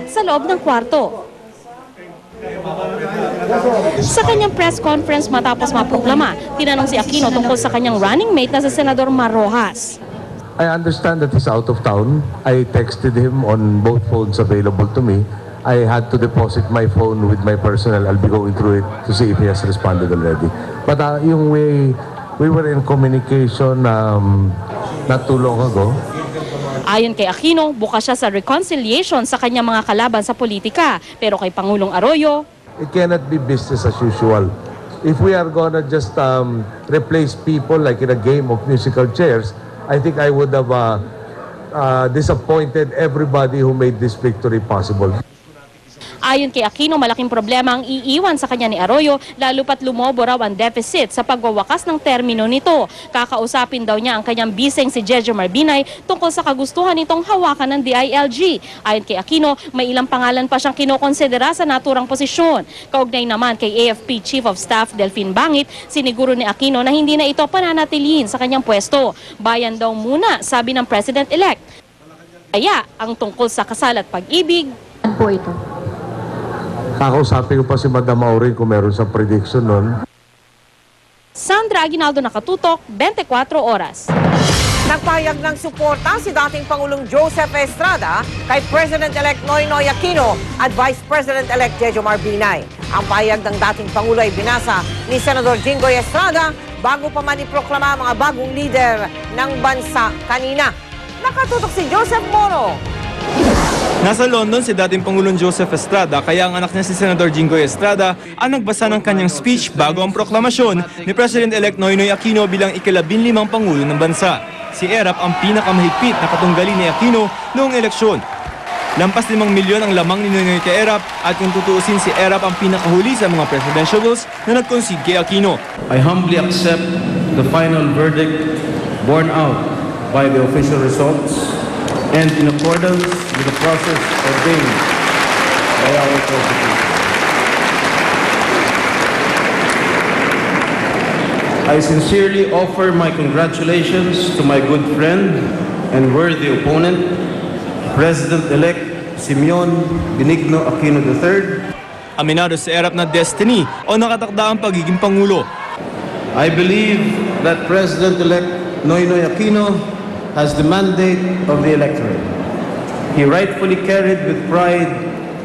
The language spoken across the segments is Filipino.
siya sa loob ng kwarto. Sa kanyang press conference matapos maproklama, tinanong si Aquino tungkol sa kanyang running mate na si Senador Mar Rojas. I understand that he's out of town. I texted him on both phones available to me. I had to deposit my phone with my personal. I'll be going through it to see if he has responded already. But yung way we were in communication not too long ago. Ayon kay Aquino, bukas siya sa reconciliation sa kanyang mga kalaban sa politika. Pero kay Pangulong Arroyo, it cannot be business as usual. If we are gonna just replace people like in a game of musical chairs, I think I would have disappointed everybody who made this victory possible. ayon kay Aquino, malaking problema ang iiwan sa kanya ni Arroyo, lalo pat lumobo raw ang deficit sa pagwawakas ng termino nito. Kakausapin daw niya ang kanyang biseng si Jejomar Marbinay tungkol sa kagustuhan nitong hawakan ng DILG. Ayon kay Aquino, may ilang pangalan pa siyang kinokonsidera sa naturang posisyon. Kaugnay naman kay AFP Chief of Staff Delfin Bangit, siniguro ni Aquino na hindi na ito pananatilihin sa kanyang pwesto. Bayan daw muna, sabi ng President-elect. Kaya ang tungkol sa kasal at pag-ibig, ano po ito? Kakausapin ko pa si Madam Auring kung meron sa prediction nun. Sandra Aguinaldo, Nakatutok, 24 Oras. Nagpahayag ng suporta si dating Pangulong Joseph Estrada kay President-elect Noynoy Aquino at Vice President-elect Jejomar Marbinay. Ang pahayag ng dating Pangulo ay binasa ni Senador Jinggoy Estrada bago pa man iproklama ang mga bagong leader ng bansa kanina. Nakatutok si Joseph Moro. Nasa London si dating Pangulong Joseph Estrada, kaya ang anak niya si Senador Jinggoy Estrada ang nagbasa ng kanyang speech bago ang proklamasyon ni President-elect Noynoy Aquino bilang ika-15 Pangulo ng bansa. Si ERAP ang pinakamahigpit na katunggali ni Aquino noong eleksyon. Lampas 5 milyon ang lamang ni Noynoy kay ERAP at kung tutuusin si ERAP ang pinakahuli sa mga presidential bills na nag-concede kay Aquino. I humbly accept the final verdict borne out by the official results and in accordance with the process ordained by our Constitution. I sincerely offer my congratulations to my good friend and worthy opponent, President-elect Simeon Benigno Aquino III. Aminado sa ERAP na destiny o nakatakda ang pagiging Pangulo. I believe that President-elect Noynoy Aquino has the mandate of the electorate. He rightfully carried with pride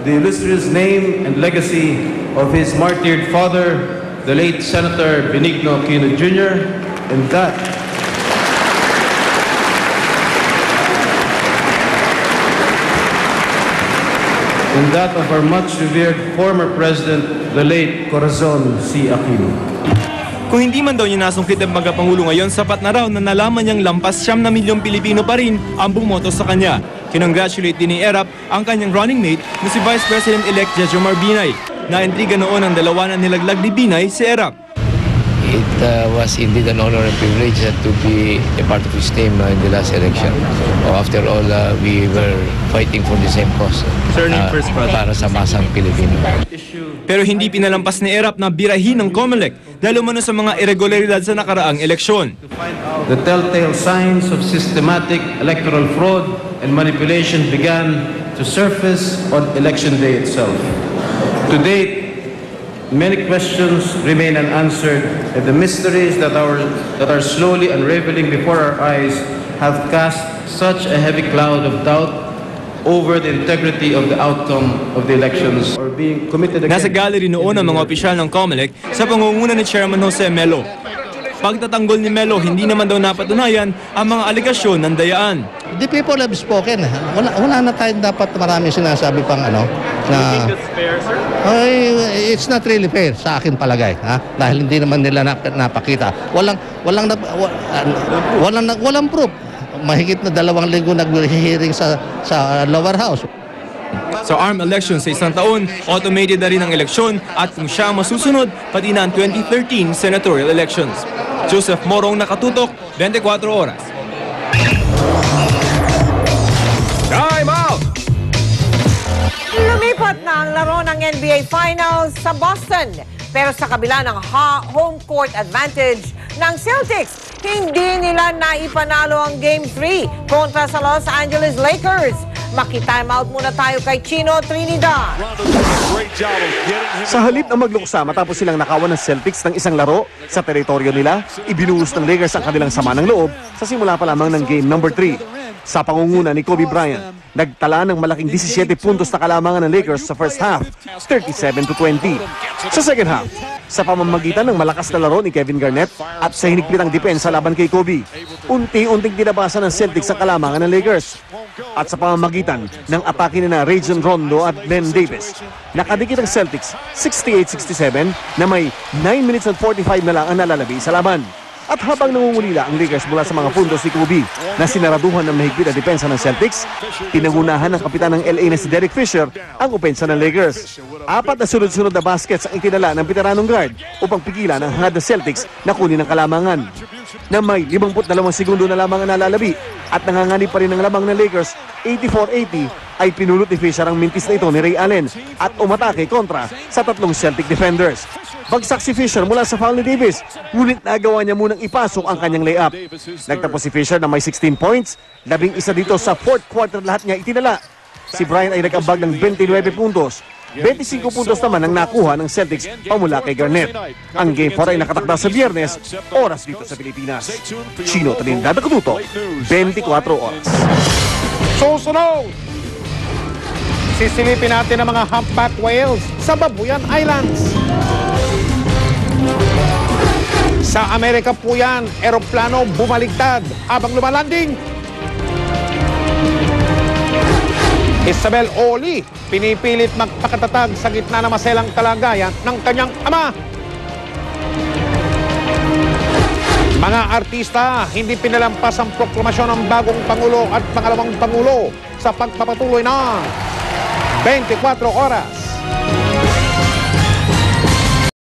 the illustrious name and legacy of his martyred father, the late Senator Benigno Aquino Jr., and that of our much revered former president, the late Corazon C. Aquino. Kung hindi man daw niya nasungkit ang pagkapangulo ngayon, sapat na raw na nalaman niyang lampas 9 na milyong Pilipino pa rin ang bumoto sa kanya. Kinongratulate din ni ERAP ang kanyang running mate na si Vice President-elect Jejomar Marbinay. Naintriga noon ang dalawa na nilaglag ni Binay si ERAP. It was indeed an honor and privilege to be a part of his team in the last election. After all, we were fighting for the same cause para sa masang Pilipino. Pero hindi pinalampas ni ERAP na birahin ng COMELEC dahil umano sa mga irregularidad sa nakaraang eleksyon. The telltale signs of systematic electoral fraud and manipulation began to surface on election day itself. To date, many questions remain unanswered, and the mysteries that are slowly unraveling before our eyes have cast such a heavy cloud of doubt over the integrity of the outcome of the elections or being committed against. Nasa gallery noon ang mga opisyal ng COMELEC sa pangunguna ni Chairman Jose Melo. Pagtatanggol ni Melo, hindi naman daw napatunayan ang mga aligasyon ng dayaan. The people have spoken. Wala na tayong dapat maraming sinasabi pang ano. Na, it's not really fair sa akin palagay. Dahil hindi naman nila napakita. Walang proof. Mahigit na 2 linggo nag-hearing sa lower house. Sa ARM election sa isang taon, automated na rin ang eleksyon at kung siya masusunod, pati na ang 2013 senatorial elections. Joseph Morong, Nakatutok, 24 Oras. Time out! Lumipat na ang laro ng NBA Finals sa Boston. Pero sa kabila ng home court advantage ng Celtics, hindi nila naipanalo ang Game 3 kontra sa Los Angeles Lakers. Maki-time out muna tayo kay Chino Trinidad. Sa halip na magluksa matapos silang nakawan ng Celtics ng isang laro sa teritoryo nila, ibinuhos ng Lakers ang kanilang sama ng loob sa simula pa lamang ng game number 3. Sa pangunguna ni Kobe Bryant, nagtala ng malaking 17 puntos na kalamangan ng Lakers sa first half, 37-20. Sa second half, sa pamamagitan ng malakas na laro ni Kevin Garnett at sa hinigpitang depensa laban kay Kobe, unti-unting dinabasan ng Celtics ang kalamangan ng Lakers. At sa pamamagitan ng atake ni na Rajon Rondo at Ben Davis, nakadikit ang Celtics 68-67 na may 9 minutes and 45 na lang ang nalalabi sa laban. At habang nangungulila ang Lakers mula sa mga puntos ni Kobe na sinaraduhan ng mahigpit na depensa ng Celtics, tinangunahan ng kapitan ng LA na si Derek Fisher ang opensa ng Lakers. 4 na sunod-sunod na baskets ang itinala ng veteranong guard upang pigilan ang hangad na Celtics na kunin ang kalamangan. Na may 52 segundo na lamang ang nalalabi at nanganganib pa rin ang lamang ng Lakers, 84-80, ay pinulot ni Fisher ang mintis na ito ni Ray Allen at umatake kontra sa 3 Celtic defenders. Bagsak si Fisher mula sa foul ni Davis, ngunit nagawa niya munang ipasok ang kanyang layup. Nagtapos si Fisher na may 16 points, 11 dito sa fourth quarter lahat niya itinala. Si Bryant ay nag-ambag ng 29 puntos. 25 puntos naman ang nakuha ng Celtics pamula kay Garnett. Ang Game 4 ay nakatakda sa Biyernes, oras dito sa Pilipinas. Chino Trinidad Kututo, 24 oras. Susunod! Sisilipin natin ang mga humpback whales sa Babuyan Islands. Sa Amerika po yan, eroplano bumaligtad habang lumalanding. Isabel Oli, pinipilit magpakatatag sa gitna ng maselang kalagayan ng kanyang ama. Mga artista, hindi pinalampas ang proklamasyon ng bagong Pangulo at pangalawang Pangulo sa pagpapatuloy ng 24 oras.